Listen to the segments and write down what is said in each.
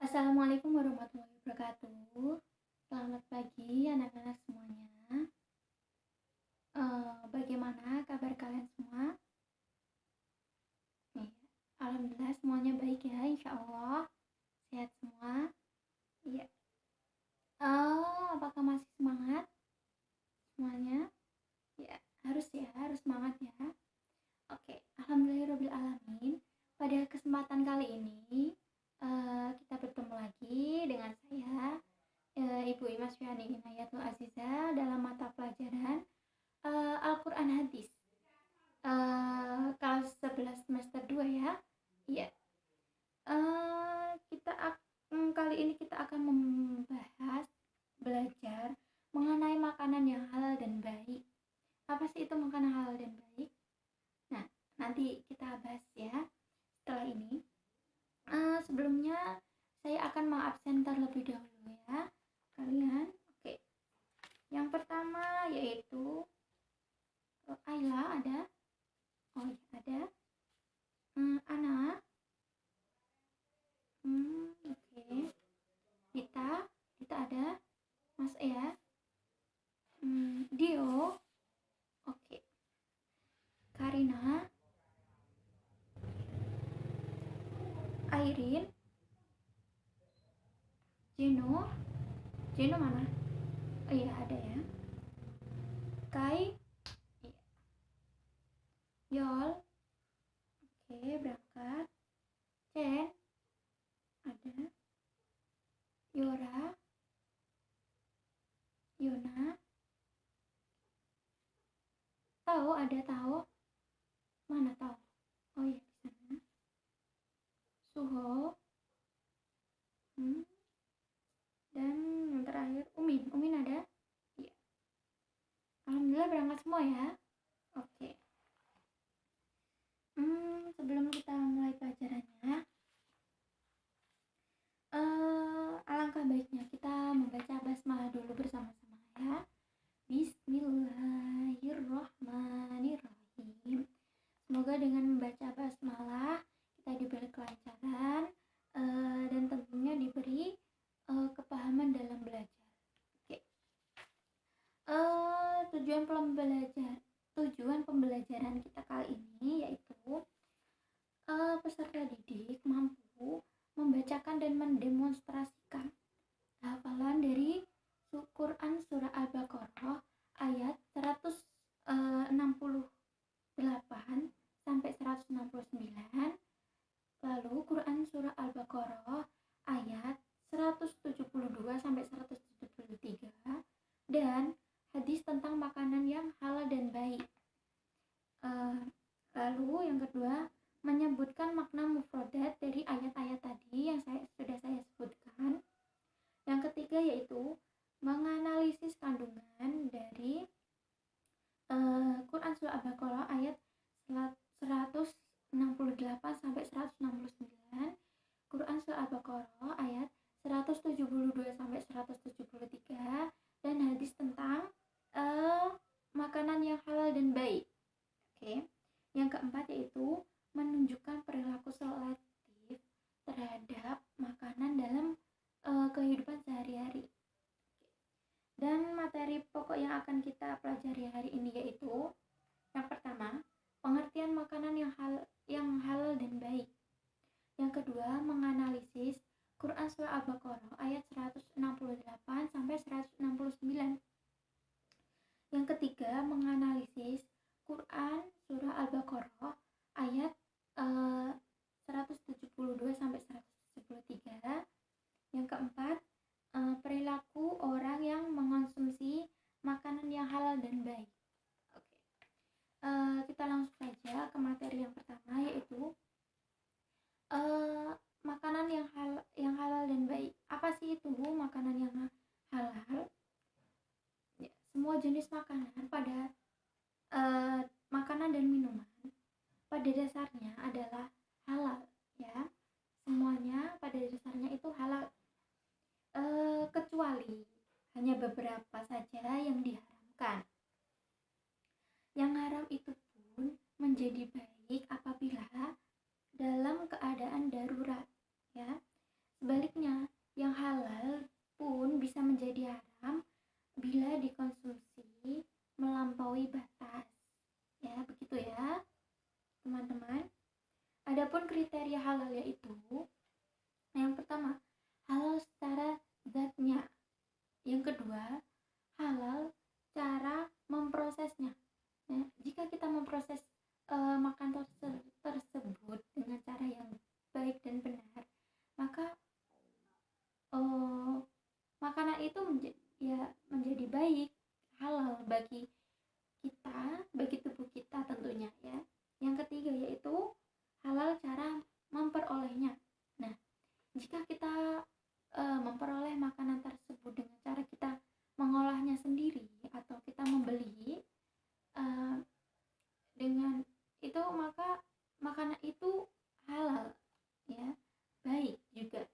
Assalamualaikum warahmatullahi wabarakatuh. Selamat pagi anak-anak semuanya. Bagaimana kabar kalian semua? Iya, alhamdulillah semuanya baik ya, insya Allah sehat semua. Iya. Apakah masih semangat semuanya? Ya, harus semangat ya. Oke, alhamdulillahirabbil alamin. Pada kesempatan kali ini kita bertemu lagi dengan saya Ibu Imas Fiani Inayatul Aziza dalam mata pelajaran Al-Quran Hadis kelas 11 semester 2 ya. Iya. Kali ini kita akan membahas belajar mengenai makanan yang halal dan baik. Apa sih itu makanan halal dan baik? Nah, nanti kita bahas ya setelah ini. Sebelumnya saya akan mengabsen terlebih dahulu ya kalian. Oke. Yang pertama yaitu Ayla ada. Oh ya ada. Ana. Oke. Dita ada. Mas ya. Dio. Oke. Karina. Airin. Jeno mana? Oh iya ada ya. Kai. Iya. Yol. Oke, berangkat. Chen. Ada. Yora. Yona. Tahu ada tahu. Mana tahu? Oh iya di sana. Suho. Dan yang terakhir Umin ada? Iya. Alhamdulillah berangkat semua ya. Oke. Sebelum kita mulai pelajarannya, alangkah baiknya kita membaca basmalah dulu bersama-sama ya. Bismillahirrahmanirrahim. Semoga dengan membaca basmalah kita diberi kelancaran dan tentunya diberi kepahaman dalam belajar. Oke. Tujuan pembelajaran kita kali ini yaitu peserta didik mampu membacakan dan mendemonstrasikan hafalan dari Quran surah Al-Baqarah ayat 168 sampai 169, lalu Quran surah Al-Baqarah ayat 172 sampai 173, dan hadis tentang makanan yang halal dan baik. Lalu yang kedua, menyebutkan makna mufradat dari ayat-ayat tadi yang sudah saya sebutkan. Yang ketiga yaitu menganalisis kandungan dari Quran surah Al-Baqarah ayat 168 sampai 169, Quran surah Al-Baqarah ayat 172 sampai 173, dan hadis tentang makanan yang halal dan baik. Oke. Yang keempat yaitu menunjukkan perilaku selektif terhadap makanan dalam kehidupan sehari-hari. Dan materi pokok yang akan kita pelajari hari ini yaitu yang pertama, pengertian makanan yang halal dan baik. Yang kedua, menganalisis Quran surah Al-Baqarah ayat 168 sampai 169. Yang ketiga, menganalisis Quran surah Al-Baqarah ayat 172 sampai 173. Yang keempat, perilaku orang yang mengonsumsi makanan yang halal dan baik. Oke. Kita langsung saja ke materi yang pertama yaitu makanan yang halal dan baik. Apa sih itu makanan yang halal? Ya, semua jenis makanan pada makanan dan minuman pada dasarnya adalah halal ya. Semuanya pada dasarnya itu halal. Kecuali hanya beberapa saja yang diharamkan. Yang haram itu pun menjadi baik apabila dalam keadaan darurat ya. Sebaliknya, itu menjadi baik, halal bagi kita, bagi tubuh kita tentunya ya. Yang ketiga yaitu halal cara memperolehnya. Nah, jika kita memperoleh makanan tersebut dengan cara kita mengolahnya sendiri atau kita membeli dengan itu, maka makanan itu halal ya, baik juga.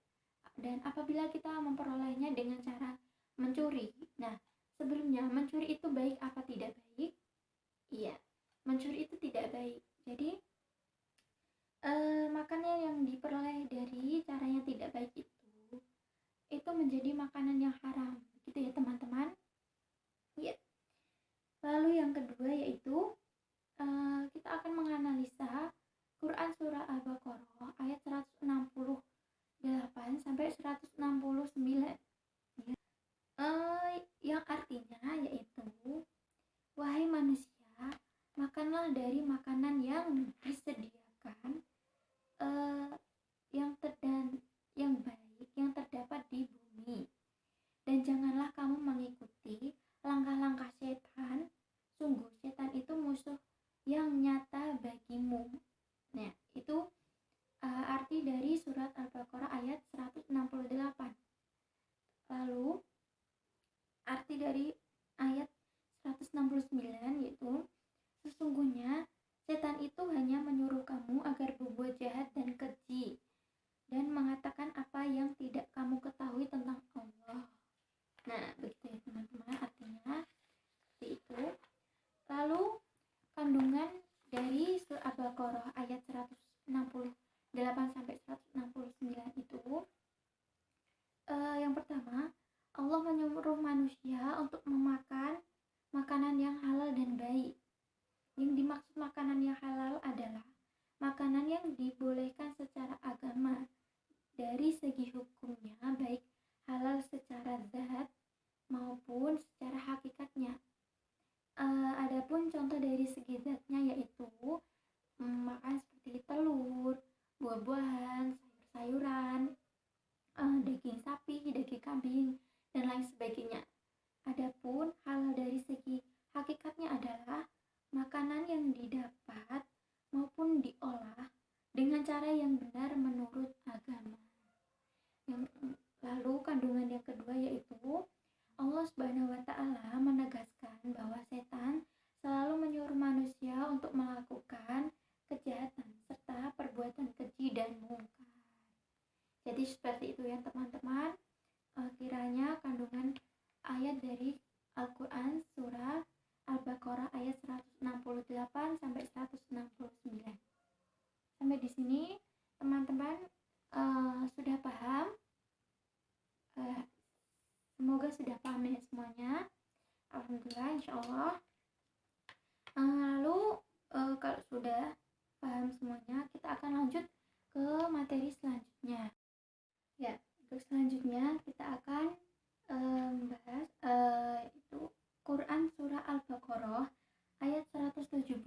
Dan apabila kita memperolehnya dengan cara mencuri, nah sebelumnya mencuri itu baik apa tidak baik? Iya, mencuri itu tidak baik. Jadi makanan yang diperoleh dari cara yang tidak baik itu menjadi makanan yang haram, gitu ya teman-teman. Ya. Lalu yang kedua yaitu kita akan menganalisa Quran surah Al-Baqarah ayat 168 sampai 169 ya. Yang artinya yaitu, wahai manusia, makanlah dari makanan yang disediakan yang baik yang terdapat di bumi, dan janganlah kamu mengikuti langkah-langkah setan. Sungguh setan itu musuh yang nyata bagimu. Nah, itu arti dari surat Al-Baqarah ayat 168. Lalu arti dari ayat 169 yaitu, sesungguhnya setan itu hanya menyuruh kamu agar berbuat jahat dan keji dan mengatakan apa yang tidak kamu ketahui tentang Allah. Nah, begitu ya teman-teman, artinya seperti itu. Lalu kandungan dari surah Al-Baqarah ayat 168 sampai 169 itu, yang pertama, Allah menyuruh manusia untuk memakan makanan yang halal dan baik. Yang dimaksud makanan yang halal adalah makanan yang dibolehkan secara agama dari segi hukumnya, baik halal secara zat maupun secara hakikatnya. Adapun contoh dari segi zatnya yaitu makan seperti telur, buah-buahan, sayur-sayuran, daging sapi, daging kambing, dan lain sebagainya. Adapun halal dari segi hakikatnya adalah makanan yang didapat maupun diolah dengan cara yang benar menurut agama. Lalu kandungan yang kedua yaitu, Allah Subhanahu wa Ta'ala menegaskan bahwa setan selalu menyuruh manusia untuk melakukan kejahatan serta perbuatan keji dan mungkar. Jadi seperti itu ya teman-teman, kiranya kandungan ayat dari Al-Quran surah Al-Baqarah ayat 168 sampai 169. Sampai di sini teman-teman sudah paham? Semoga sudah paham ya semuanya. Alhamdulillah, insyaallah. Lalu kalau sudah paham semuanya, kita akan lanjut ke materi selanjutnya. Ya, untuk selanjutnya kita akan membahas itu Quran surah Al-Baqarah ayat 172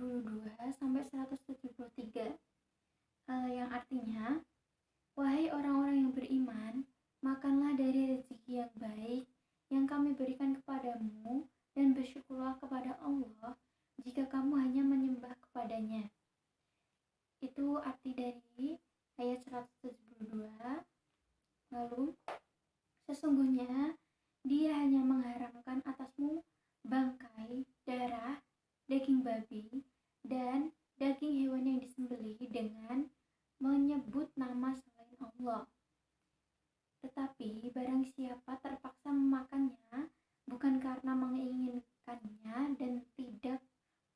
sampai 173, yang artinya, wahai orang-orang yang beriman, makanlah dari rezeki yang baik yang kami berikan kepadamu, dan bersyukurlah kepada Allah jika kamu hanya menyembah kepadanya. Itu arti dari ayat 172. Lalu, sesungguhnya Dia hanya mengharamkan atasmu bangkai, darah, daging babi, dan daging hewan yang disembelih dengan menyebut nama selain Allah. Tetapi barang siapa terpaksa memakannya bukan karena menginginkannya dan tidak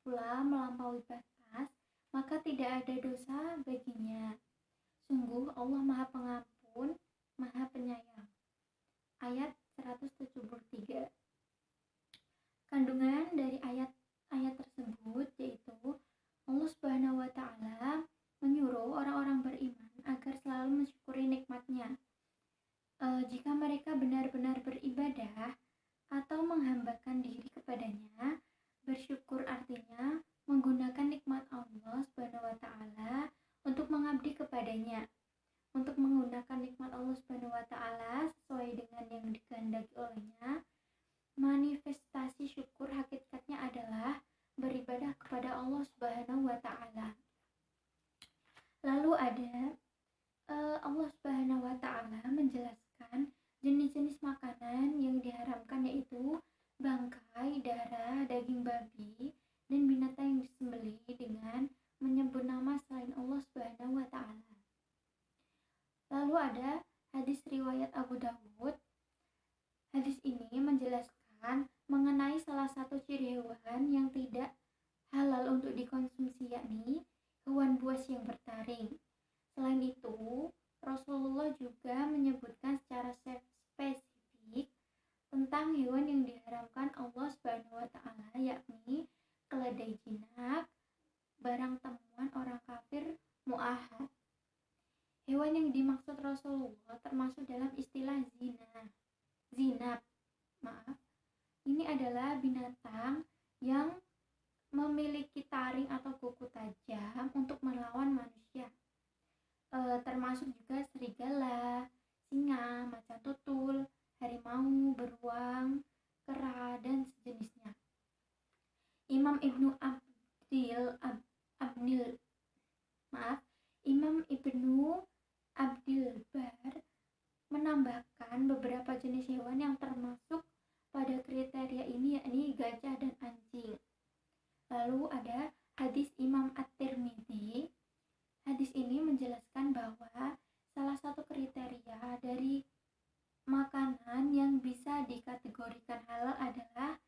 pula melampaui batas, maka tidak ada dosa baginya. Sungguh Allah Maha Pengampun, Maha Penyayang. Ayat 173. Kandungan dari ayat tersebut yaitu, Allah Subhanahu wa Ta'ala menyuruh orang-orang beriman agar selalu mensyukuri nikmatnya. Jika mereka benar-benar beribadah atau menghambakan diri kepadanya, bersyukur artinya menggunakan nikmat Allah Subhanahu wa Ta'ala untuk mengabdi kepadanya, untuk menggunakan nikmat Allah Subhanahu wa Ta'ala sesuai dengan yang dikehendaki olehnya, Ta'ala menjelaskan jenis-jenis makanan yang diharamkan, yaitu bangkai, darah, daging babi, dan binatang yang disembelih dengan menyebut nama selain Allah Subhanahu wa Ta'ala. Lalu ada hadis riwayat Abu Dawud. Hadis ini menjelaskan mengenai salah satu ciri hewan yang tidak halal untuk dikonsumsi, yakni hewan buas yang bertaring. Selain itu, Rasulullah juga menyebutkan secara spesifik tentang hewan yang diharamkan Allah Subhanahu wa Ta'ala, yakni keledai jinak, barang temuan orang kafir mu'ahad. Hewan yang dimaksud Rasulullah termasuk dalam istilah zinab. Ini adalah binatang yang memiliki taring atau kuku tajam untuk melawan manusia. Termasuk juga serigala, singa, macan tutul, harimau, beruang, kera, dan sejenisnya. Imam Ibnu Abdil Bar menambahkan beberapa jenis hewan yang termasuk pada kriteria ini, yakni gajah dan anjing. Lalu ada hadis Imam At-Tirmidzi. Hadis ini menjelaskan bahwa salah satu kriteria dari makanan yang bisa dikategorikan halal adalah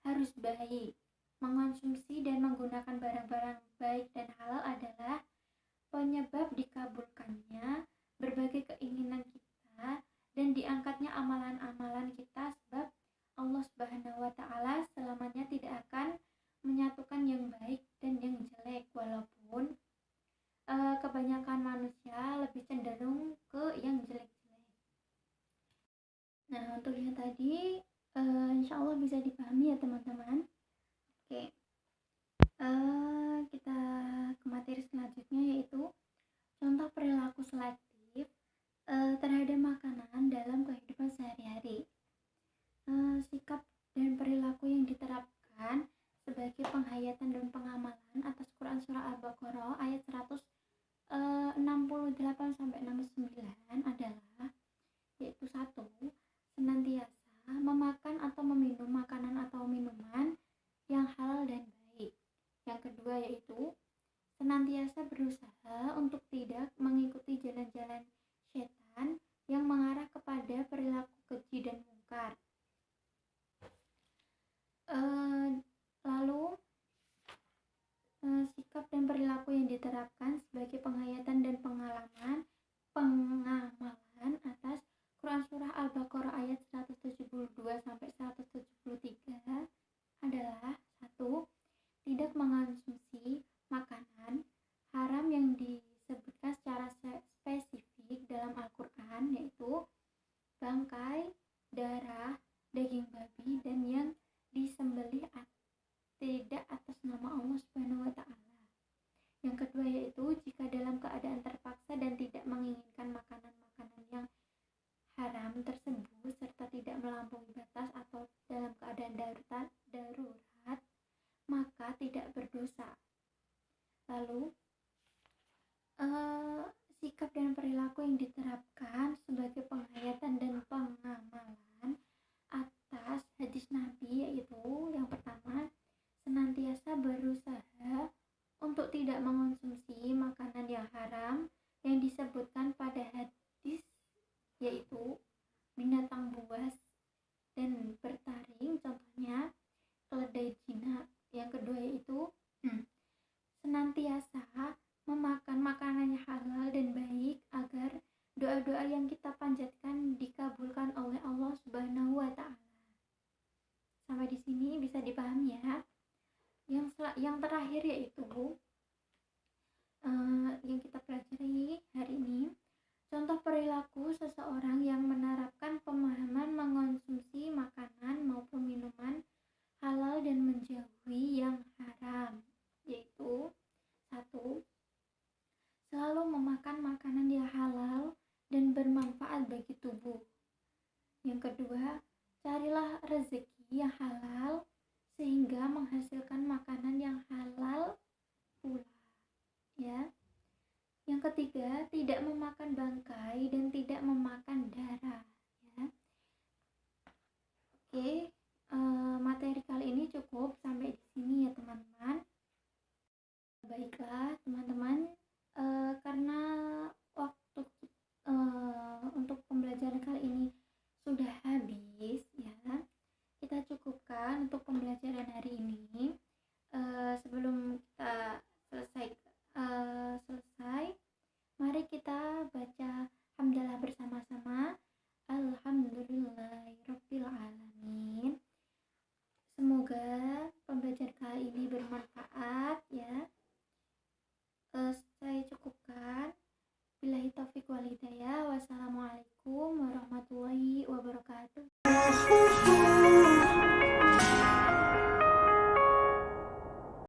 harus baik. Mengonsumsi dan menggunakan barang-barang baik dan halal adalah penyebab dikabulkannya berbagai keinginan kita dan diangkatnya amalan-amalan kita, sebab Allah Subhanahu wa Ta'ala selamanya tidak akan menyatukan yang baik dan yang jelek, walaupun kebanyakan manusia lebih cenderung ke yang jelek-jelek. Nah, untuk yang tadi insya Allah bisa dipahami ya teman-teman. Oke, kita ke materi selanjutnya, yaitu contoh perilaku selektif terhadap makanan dalam kehidupan sehari-hari. Sikap dan perilaku yang diterapkan sebagai penghayatan dan pengamalan atas Quran Surah Al-Baqarah ayat 168-69 adalah, yaitu 1. Senantiasa memakan atau meminum makanan atau minuman yang halal dan baik. Yang kedua yaitu senantiasa berusaha untuk tidak mengikuti jalan-jalan setan yang mengarah kepada perilaku keji dan mungkar. Lalu sikap dan perilaku yang diterapkan sebagai penghayatan dan pengamalan atas Quran Surah Al-Baqarah ayat 172-173 adalah 1. Tidak mengonsumsi makanan haram yang disebutkan secara spesifik dalam Al-Quran, yaitu bangkai, darah, daging babi, dan yang disembelih tidak atas nama Allah Subhanahu wa Ta'ala. Yang kedua yaitu jika dalam keadaan terpaksa dan tidak menginginkan makanan-makanan yang haram tersebut serta tidak melampaui batas atau dalam keadaan darurat, maka tidak berdosa. Lalu sikap dan perilaku yang diterapkan sebagai penghayatan dan pengamalan atas hadis Nabi, yaitu yang pertama, senantiasa berusaha untuk tidak mengonsumsi makanan yang haram yang disebutkan pada hadis, yaitu binatang buas dan bertaring, contohnya keledai jinak. Yang kedua yaitu senantiasa memakan makanan yang halal dan baik agar doa-doa yang kita panjatkan dikabulkan oleh Allah Subhanahu wa Ta'ala. Sampai di sini bisa dipahami ya. Yang terakhir yaitu yang kita pelajari hari ini, contoh perilaku seseorang yang menerapkan pemahaman mengonsumsi makanan maupun minuman halal dan menjauhi yang haram, yaitu 1. Selalu memakan makanan yang halal dan bermanfaat bagi tubuh. Yang kedua, carilah rezeki yang halal sehingga menghasilkan makanan yang halal pula, ya. Yang ketiga, tidak memakan bangkai dan tidak memakan